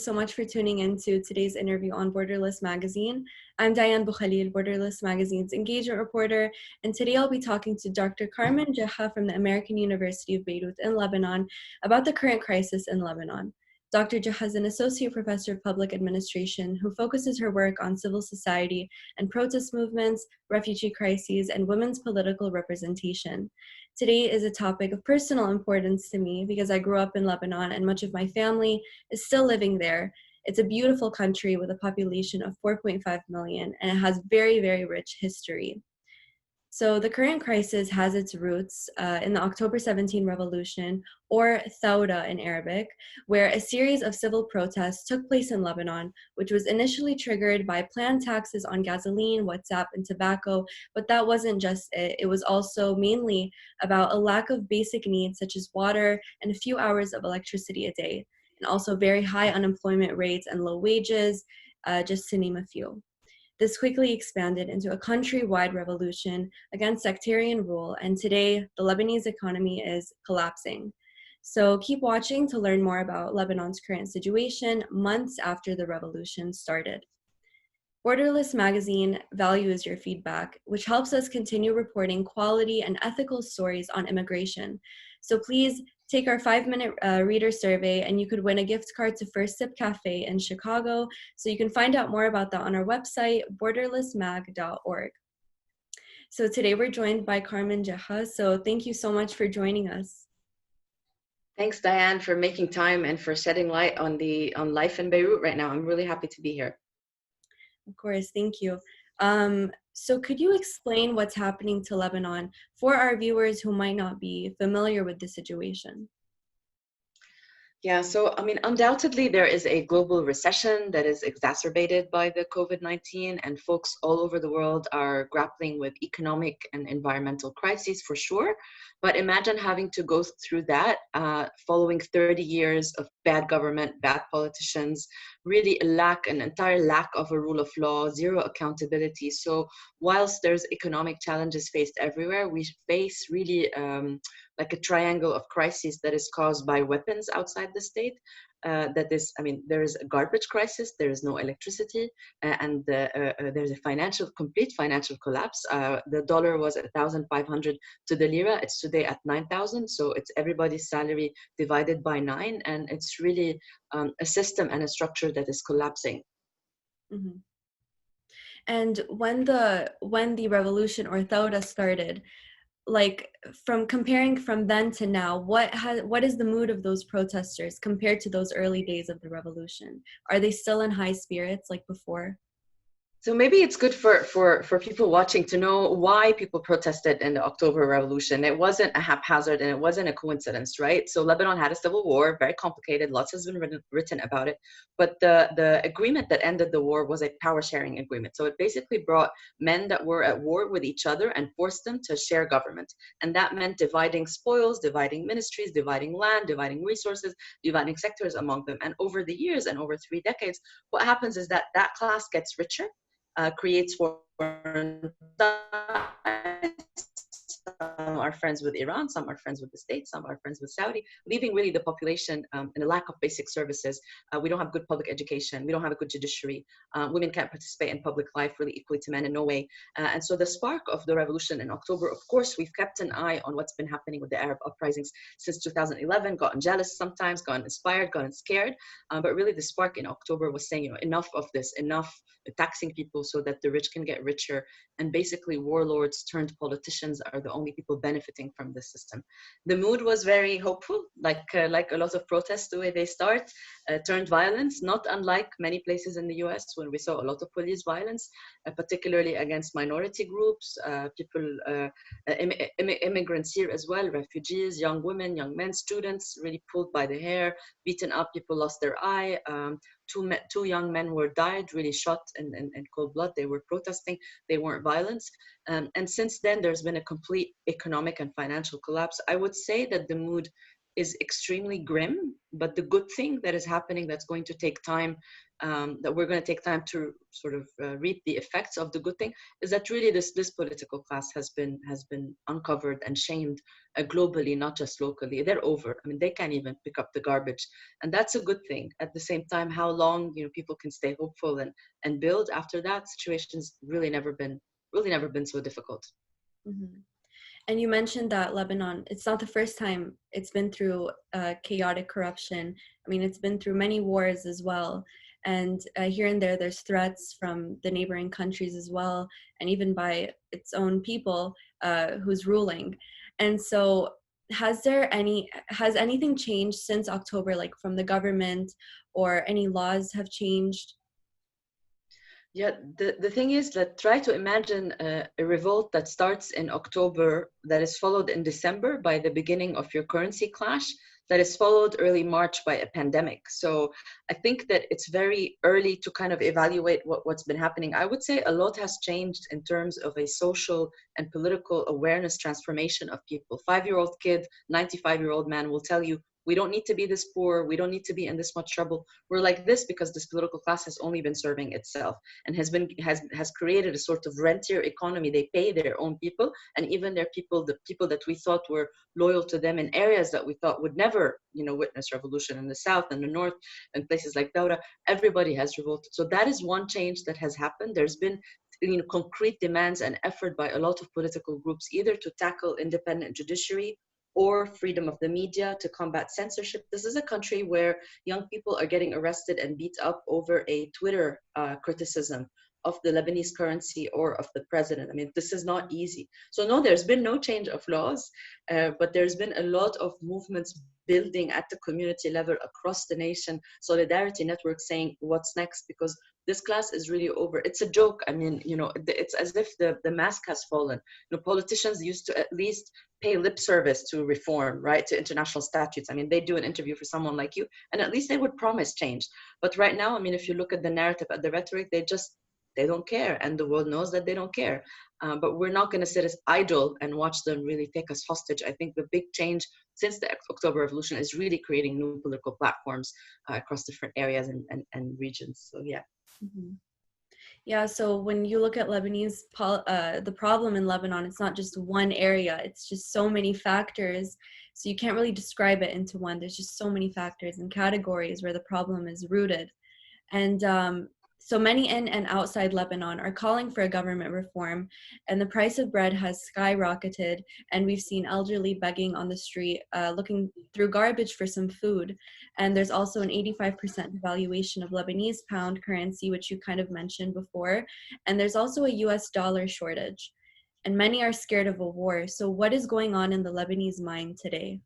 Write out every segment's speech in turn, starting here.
So much for tuning in to today's interview on Borderless Magazine. I'm Diane Bukhalil, Borderless Magazine's engagement reporter, and today I'll be talking to Dr. Carmen Geha from the American University of Beirut in Lebanon about the current crisis in Lebanon. Dr. Geha is an associate professor of public administration who focuses her work on civil society and protest movements, refugee crises, and women's political representation. Today is a topic of personal importance to me because I grew up in Lebanon and much of my family is still living there. It's a beautiful country with a population of 4.5 million, and it has very, very rich history. So the current crisis has its roots in the October 17 revolution, or Thawra in Arabic, where a series of civil protests took place in Lebanon, which was initially triggered by planned taxes on gasoline, WhatsApp, and tobacco. But that wasn't just it. It was also mainly about a lack of basic needs such as water and a few hours of electricity a day, and also very high unemployment rates and low wages, just to name a few. This quickly expanded into a countrywide revolution against sectarian rule, and today the Lebanese economy is collapsing. So keep watching to learn more about Lebanon's current situation months after the revolution started. Borderless Magazine values your feedback, which helps us continue reporting quality and ethical stories on immigration. So please take our 5-minute reader survey and you could win a gift card to First Sip Café in Chicago. So you can find out more about that on our website, borderlessmag.org. So today we're joined by Carmen Geha. So thank you so much for joining us. Thanks, Diane, for making time and for shedding light on life in Beirut right now. I'm really happy to be here. Of course, thank you. So could you explain what's happening to Lebanon for our viewers who might not be familiar with the situation? Yeah, so I mean, undoubtedly, there is a global recession that is exacerbated by the COVID-19, and folks all over the world are grappling with economic and environmental crises for sure. But imagine having to go through that following 30 years of bad government, bad politicians, really an entire lack of a rule of law, zero accountability. So whilst there's economic challenges faced everywhere, we face really like a triangle of crises that is caused by weapons outside the state. That is, I mean, there is a garbage crisis, there is no electricity, and there's a complete financial collapse. The dollar was 1,500 to the lira. It's today at 9,000. So it's everybody's salary divided by 9. And it's really a system and a structure that is collapsing. Mm-hmm. And when the revolution or Thawra started, like from comparing from then to now, what is the mood of those protesters compared to those early days of the revolution? Are they still in high spirits like before? So maybe it's good for people watching to know why people protested in the October Revolution. It wasn't a haphazard and it wasn't a coincidence, right? So Lebanon had a civil war, very complicated, lots has been written about it. But the agreement that ended the war was a power sharing agreement. So it basically brought men that were at war with each other and forced them to share government. And that meant dividing spoils, dividing ministries, dividing land, dividing resources, dividing sectors among them. And over the years and over 3 decades, what happens is that class gets richer, creates foreign ties. Some are friends with Iran, some are friends with the States, some are friends with Saudi, leaving really the population in a lack of basic services. We don't have good public education. We don't have a good judiciary. Women can't participate in public life really equally to men in no way. And so the spark of the revolution in October, of course, we've kept an eye on what's been happening with the Arab uprisings since 2011, gotten jealous sometimes, gotten inspired, gotten scared. But really the spark in October was saying, enough of this, enough taxing people so that the rich can get richer. And basically warlords turned politicians are the only people benefiting from this system. The mood was very hopeful, like a lot of protests, the way they start, turned violence, not unlike many places in the US when we saw a lot of police violence, particularly against minority groups, immigrants here as well, refugees, young women, young men, students, really pulled by the hair, beaten up, people lost their eye. Two young men were died, really shot in cold blood. They were protesting. They weren't violent. And since then, there's been a complete economic and financial collapse. I would say that the mood is extremely grim, but the good thing that is happening that's going to take time, that we're going to take time to sort of reap the effects of the good thing, is that really this political class has been uncovered and shamed globally, not just locally. They're over. I mean, they can't even pick up the garbage, and that's a good thing. At the same time, how long people can stay hopeful and build after that, situation's really never been so difficult. Mhm. And you mentioned that Lebanon, it's not the first time it's been through chaotic corruption. I mean, it's been through many wars as well. And here and there, there's threats from the neighboring countries as well, and even by its own people who's ruling. And so has anything changed since October, like from the government, or any laws have changed? Yeah, the thing is that try to imagine a revolt that starts in October, that is followed in December by the beginning of your currency clash, that is followed early March by a pandemic. So I think that it's very early to kind of evaluate what's been happening. I would say a lot has changed in terms of a social and political awareness transformation of people. 5-year-old kid, 95-year-old man will tell you, we don't need to be this poor. We don't need to be in this much trouble. We're like this because this political class has only been serving itself and has created a sort of rentier economy. They pay their own people, and even their people, the people that we thought were loyal to them in areas that we thought would never, witness revolution, in the south and the north and places like Daura, everybody has revolted. So that is one change that has happened. There's been concrete demands and effort by a lot of political groups, either to tackle independent judiciary or freedom of the media, to combat censorship. This is a country where young people are getting arrested and beat up over a Twitter criticism of the Lebanese currency or of the president. I mean, this is not easy. So no, there's been no change of laws, but there's been a lot of movements building at the community level across the nation, solidarity networks saying what's next, because this class is really over. It's a joke. I mean, it's as if the mask has fallen. Politicians used to at least pay lip service to reform, right, to international statutes. I mean, they do an interview for someone like you, and at least they would promise change. But right now, I mean, if you look at the narrative, at the rhetoric, they don't care, and the world knows that they don't care. But we're not going to sit as idle and watch them really take us hostage. I think the big change since the October Revolution is really creating new political platforms across different areas and regions. So yeah. Mm-hmm. Yeah, so when you look at the problem in Lebanon, it's not just one area, it's just so many factors. So you can't really describe it into one. There's just so many factors and categories where the problem is rooted. And so many in and outside Lebanon are calling for a government reform, and the price of bread has skyrocketed, and we've seen elderly begging on the street, looking through garbage for some food. And there's also an 85% devaluation of Lebanese pound currency, which you kind of mentioned before. And there's also a US dollar shortage. And many are scared of a war. So what is going on in the Lebanese mind today?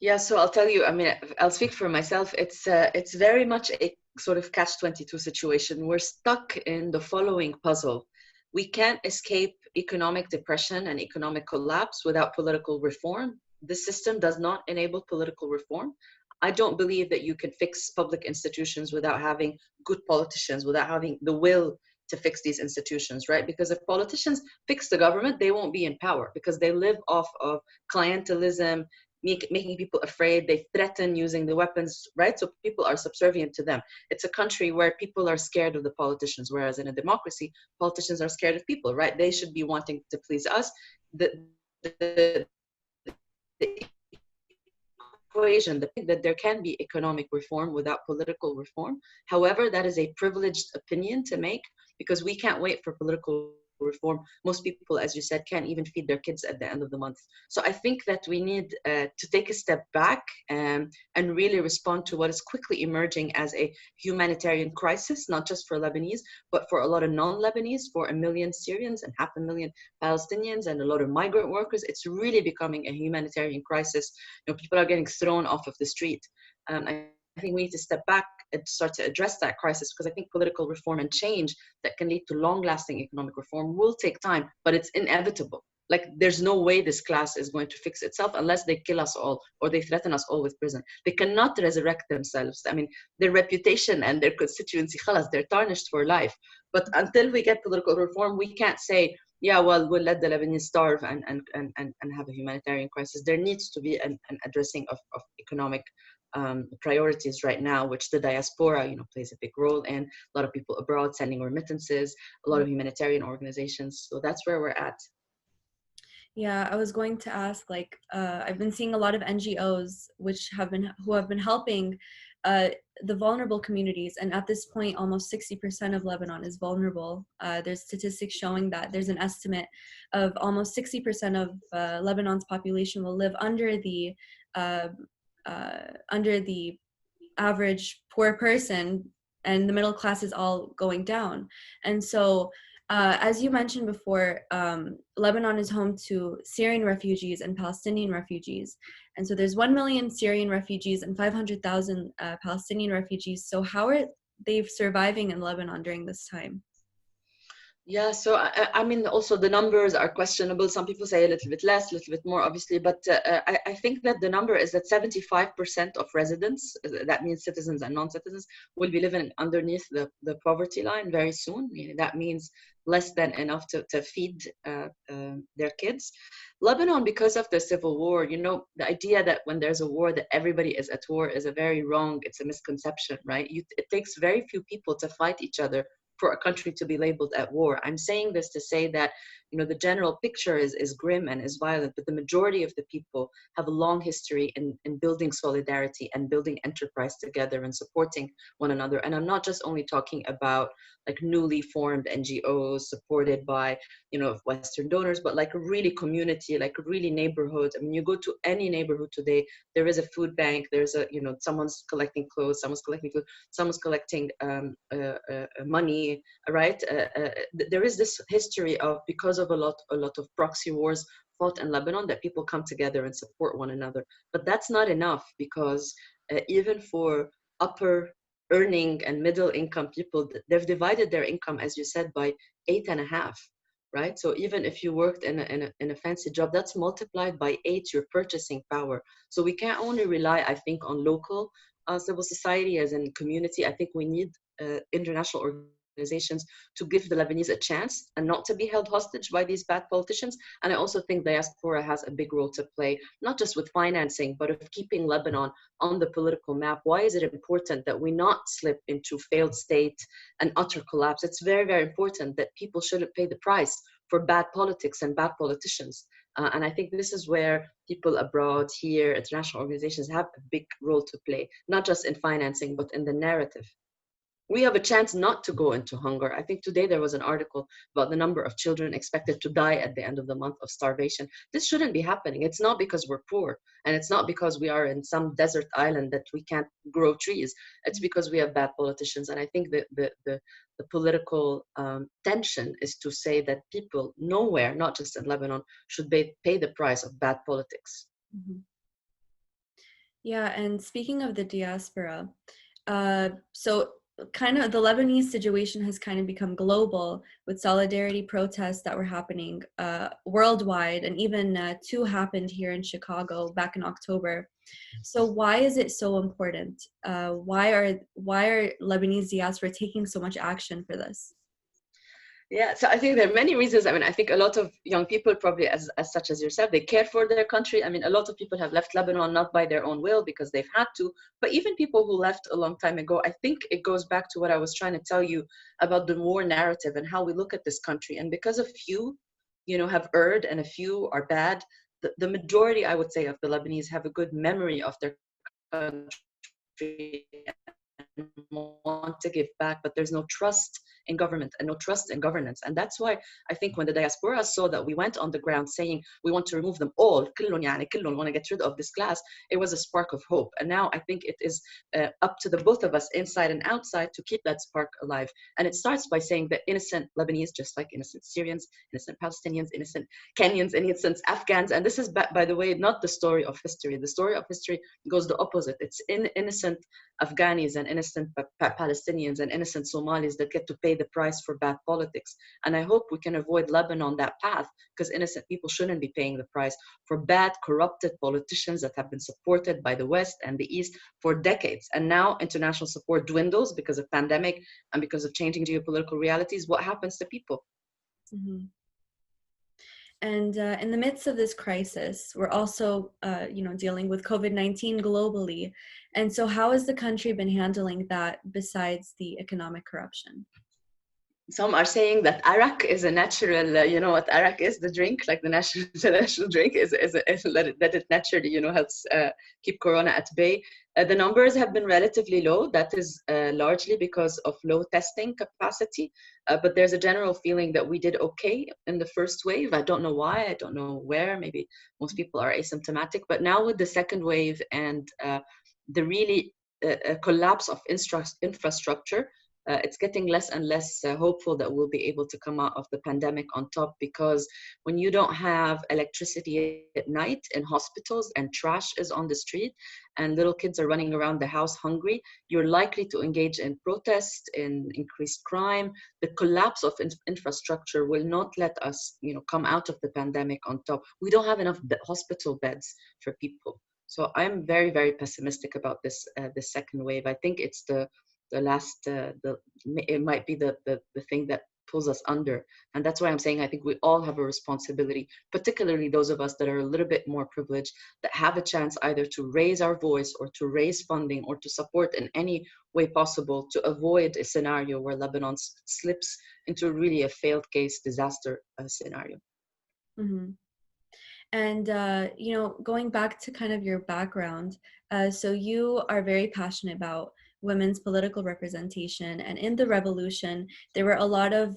Yeah, so I'll tell you, I mean, I'll speak for myself. It's very much a sort of catch-22 situation. We're stuck in the following puzzle. We can't escape economic depression and economic collapse without political reform. The system does not enable political reform. I don't believe that you can fix public institutions without having good politicians, without having the will to fix these institutions, right? Because if politicians fix the government, they won't be in power because they live off of clientelism, making people afraid. They threaten using the weapons, right? So people are subservient to them. It's a country where people are scared of the politicians, whereas in a democracy, politicians are scared of people, right? They should be wanting to please us. The equation that there can be economic reform without political reform. However, that is a privileged opinion to make because we can't wait for political reform. Most people, as you said, can't even feed their kids at the end of the month. So I think that we need to take a step back and really respond to what is quickly emerging as a humanitarian crisis, not just for Lebanese, but for a lot of non-Lebanese, for 1 million Syrians and 500,000 Palestinians and a lot of migrant workers. It's really becoming a humanitarian crisis. People are getting thrown off of the street. I think we need to step back and start to address that crisis because I think political reform and change that can lead to long-lasting economic reform will take time, but it's inevitable. Like there's no way this class is going to fix itself unless they kill us all or they threaten us all with prison. They cannot resurrect themselves. I mean, their reputation and their constituency, khalas, they're tarnished for life. But until we get political reform, we can't say, Yeah, well, we'll let the Lebanese starve and have a humanitarian crisis. There needs to be an addressing of economic priorities right now, which the diaspora, plays a big role in. A lot of people abroad sending remittances, a lot of humanitarian organizations. So that's where we're at. Yeah, I was going to ask, like, I've been seeing a lot of NGOs who have been helping uh, the vulnerable communities, and at this point, almost 60% of Lebanon is vulnerable. There's statistics showing that there's an estimate of almost 60% of Lebanon's population will live uh, under the average poor person, and the middle class is all going down. And so as you mentioned before, Lebanon is home to Syrian refugees and Palestinian refugees. And so there's 1 million Syrian refugees and 500,000 Palestinian refugees. So how are they surviving in Lebanon during this time? Yeah, so I mean, also the numbers are questionable. Some people say a little bit less, a little bit more, obviously, but I think that the number is that 75% of residents, that means citizens and non-citizens, will be living underneath the poverty line very soon. That means less than enough to feed their kids. Lebanon, because of the civil war, the idea that when there's a war that everybody is at war is a very wrong, it's a misconception, right? It takes very few people to fight each other for a country to be labeled at war. I'm saying this to say that, the general picture is grim and is violent, but the majority of the people have a long history in building solidarity and building enterprise together and supporting one another. And I'm not just only talking about like newly formed NGOs supported by, Western donors, but like a really community, like a really neighborhood. I mean, you go to any neighborhood today, there is a food bank, there's someone's collecting clothes, someone's collecting food, someone's collecting money, right? There is this history of, because of a lot of proxy wars fought in Lebanon, that people come together and support one another. But that's not enough, because even for upper earning and middle income people, they've divided their income, as you said, by 8.5, right? So even if you worked in a fancy job, that's multiplied by 8 your purchasing power. So we can't only rely, I think, on local civil society as in community. I think we need international organizations to give the Lebanese a chance and not to be held hostage by these bad politicians. And I also think diaspora has a big role to play, not just with financing, but of keeping Lebanon on the political map. Why is it important that we not slip into failed state and utter collapse? It's very, very important that people shouldn't pay the price for bad politics and bad politicians. And I think this is where people abroad, here, international organizations have a big role to play, not just in financing, but in the narrative. We have a chance not to go into hunger. I think today there was an article about the number of children expected to die at the end of the month of starvation. This shouldn't be happening. It's not because we're poor, and it's not because we are in some desert island that we can't grow trees. It's because we have bad politicians. And I think that the political tension is to say that people nowhere, not just in Lebanon, should pay the price of bad politics. Mm-hmm. Yeah, and speaking of the diaspora, so kind of the Lebanese situation has kind of become global, with solidarity protests that were happening worldwide, and even two happened here in Chicago back in October. So why is it so important? Why are Lebanese diaspora taking so much action for this? Yeah, so I think there are many reasons. I mean, I think a lot of young people, probably as such as yourself, they care for their country. I mean, a lot of people have left Lebanon not by their own will, because they've had to. But even people who left a long time ago, I think it goes back to what I was trying to tell you about the war narrative and how we look at this country. And because a few, have erred and a few are bad, the majority, I would say, of the Lebanese have a good memory of their country, want to give back, but there's no trust in government and no trust in governance. And that's why I think when the diaspora saw that we went on the ground saying we want to remove them all, كلهم يعني كلهم, want to get rid of this class, it was a spark of hope. And now I think it is up to the both of us, inside and outside, to keep that spark alive. And it starts by saying that innocent Lebanese, just like innocent Syrians, innocent Palestinians, innocent Kenyans, innocent Afghans, and this is, by the way, not the story of history. The story of history goes the opposite. It's innocent Afghanis and innocent Palestinians and innocent Somalis that get to pay the price for bad politics. And I hope we can avoid Lebanon that path, because innocent people shouldn't be paying the price for bad, corrupted politicians that have been supported by the West and the East for decades. And now international support dwindles because of pandemic and because of changing geopolitical realities. What happens to people? Mm-hmm. And in the midst of this crisis, we're also, dealing with COVID-19 globally. And so how has the country been handling that besides the economic corruption? Some are saying that arak is a natural, you know what arak is, the drink, like the national, the national drink is that it naturally, helps keep corona at bay. The numbers have been relatively low. That is largely because of low testing capacity. But there's a general feeling that we did okay in the first wave. I don't know why, I don't know where. Maybe most people are asymptomatic. But now with the second wave and the really collapse of infrastructure, it's getting less and less hopeful that we'll be able to come out of the pandemic on top, because when you don't have electricity at night in hospitals and trash is on the street and little kids are running around the house hungry, you're likely to engage in protest, in increased crime. The collapse of infrastructure will not let us, come out of the pandemic on top. We don't have enough hospital beds for people. So I'm very, very pessimistic about this second wave. I think it's it might be the thing that pulls us under. And that's why I'm saying I think we all have a responsibility, particularly those of us that are a little bit more privileged, that have a chance either to raise our voice or to raise funding or to support in any way possible to avoid a scenario where Lebanon slips into really a failed case disaster scenario. Mm-hmm. And, going back to kind of your background, so you are very passionate about women's political representation. And in the revolution, there were a lot of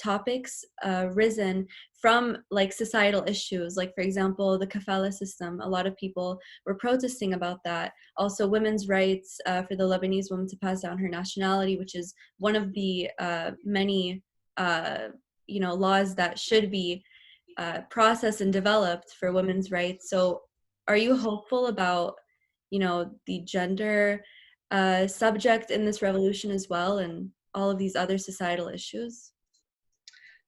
topics risen from like societal issues, like, for example, the kafala system. A lot of people were protesting about that. Also, women's rights for the Lebanese woman to pass down her nationality, which is one of the many, laws that should be processed and developed for women's rights. So are you hopeful about, the gender subject in this revolution as well, and all of these other societal issues?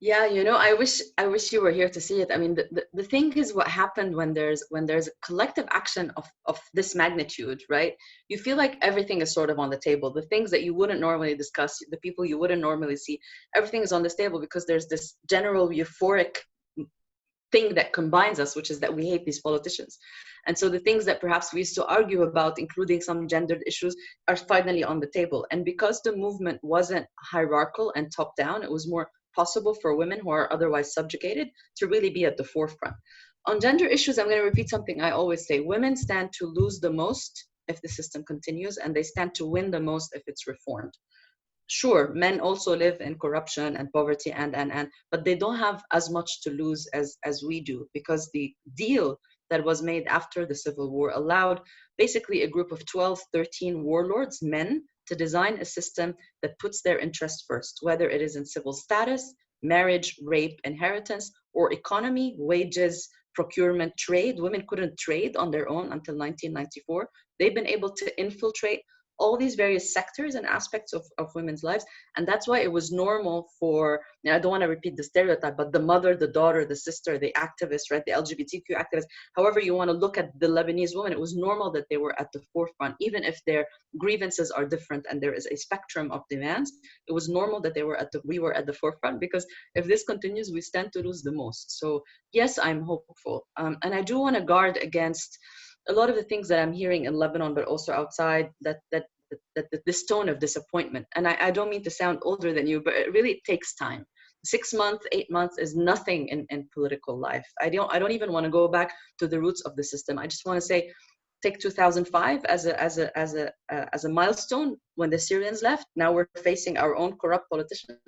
Yeah, I wish you were here to see it. I mean, the thing is, what happened when there's a collective action of this magnitude, right? You feel like everything is sort of on the table. The things that you wouldn't normally discuss, the people you wouldn't normally see, everything is on this table because there's this general euphoric thing that combines us, which is that we hate these politicians. And so the things that perhaps we used to argue about, including some gendered issues, are finally on the table. And because the movement wasn't hierarchical and top down, it was more possible for women who are otherwise subjugated to really be at the forefront. On gender issues, I'm going to repeat something I always say. Women stand to lose the most if the system continues, and they stand to win the most if it's reformed. Sure, men also live in corruption and poverty and but they don't have as much to lose as we do, because the deal that was made after the civil war allowed basically a group of 12, 13 warlords, men, to design a system that puts their interests first, whether it is in civil status, marriage, rape, inheritance, or economy, wages, procurement, trade. Women couldn't trade on their own until 1994. They've been able to infiltrate all these various sectors and aspects of women's lives. And that's why it was normal for, I don't want to repeat the stereotype, but the mother, the daughter, the sister, the activist, right, the LGBTQ activist, however you want to look at the Lebanese woman, it was normal that they were at the forefront, even if their grievances are different and there is a spectrum of demands. It was normal that we were at the forefront, because if this continues, we stand to lose the most. So yes, I'm hopeful. And I do want to guard against a lot of the things that I'm hearing in Lebanon, but also outside, that this tone of disappointment. And I don't mean to sound older than you, but it really takes time. 6 months, 8 months is nothing in political life. I don't even want to go back to the roots of the system. I just want to say, take 2005 as a milestone when the Syrians left. Now we're facing our own corrupt politicians,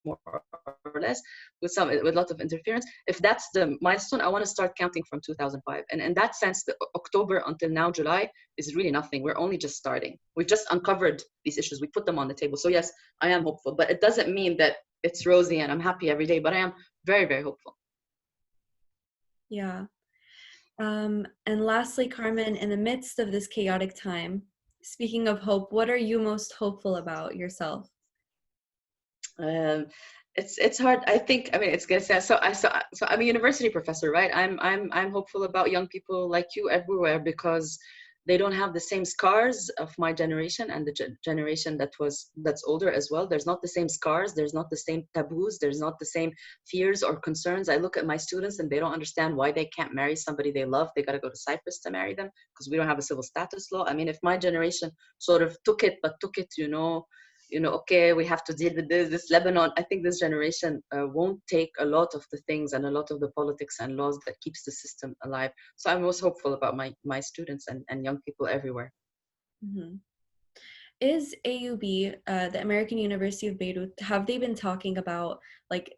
more or less, with lots of interference. If that's the milestone, I want to start counting from 2005. And in that sense, the October until now, July, is really nothing. We're only just starting. We've just uncovered these issues. We put them on the table. So yes, I am hopeful, but it doesn't mean that it's rosy and I'm happy every day, but I am very, very hopeful. Yeah. And lastly, Carmen, in the midst of this chaotic time, speaking of hope, what are you most hopeful about yourself? It's hard. I think, I mean, it's gonna sound so I'm a university professor, right? I'm hopeful about young people like you everywhere, because they don't have the same scars of my generation and the generation that's older as well. There's not the same scars, there's not the same taboos, there's not the same fears or concerns. I look at my students and they don't understand why they can't marry somebody they love. They got to go to Cyprus to marry them because we don't have a civil status law. I mean, if my generation sort of took it, okay, we have to deal with this Lebanon. I think this generation won't take a lot of the things and a lot of the politics and laws that keeps the system alive. So I'm most hopeful about my students and young people everywhere. Mm-hmm. Is AUB, the American University of Beirut, have they been talking about like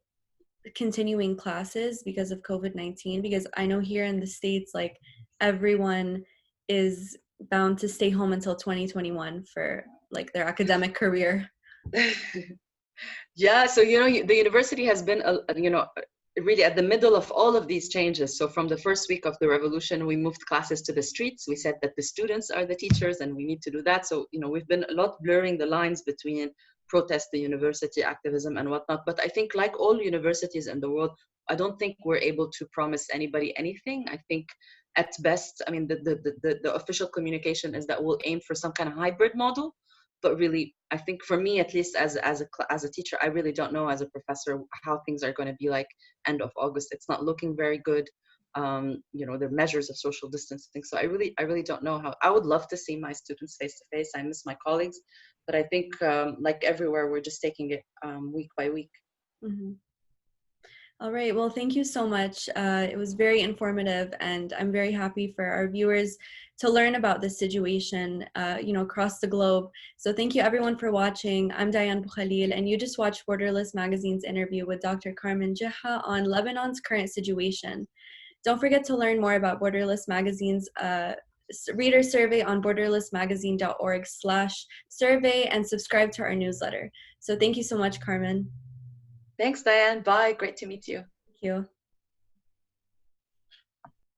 continuing classes because of COVID-19? Because I know here in the States, like everyone is bound to stay home until 2021 for like their academic career. Yeah, so the university has been really at the middle of all of these changes. So from the first week of the revolution, we moved classes to the streets. We said that the students are the teachers and we need to do that. So we've been a lot blurring the lines between protest, the university activism and whatnot. But I think like all universities in the world, I don't think we're able to promise anybody anything. I think at best, I mean, the official communication is that we'll aim for some kind of hybrid model. But really, I think for me, at least as a teacher, I really don't know as a professor how things are going to be like end of August. It's not looking very good. The measures of social distancing. So I really don't know how. I would love to see my students face to face. I miss my colleagues, but I think like everywhere, we're just taking it week by week. Mm-hmm. All right. Well, thank you so much. It was very informative, and I'm very happy for our viewers to learn about this situation, across the globe. So thank you everyone for watching. I'm Diane Bukhalil, and you just watched Borderless Magazine's interview with Dr. Carmen Geha on Lebanon's current situation. Don't forget to learn more about Borderless Magazine's reader survey on borderlessmagazine.org/survey and subscribe to our newsletter. So thank you so much, Carmen. Thanks, Diane. Bye. Great to meet you. Thank you.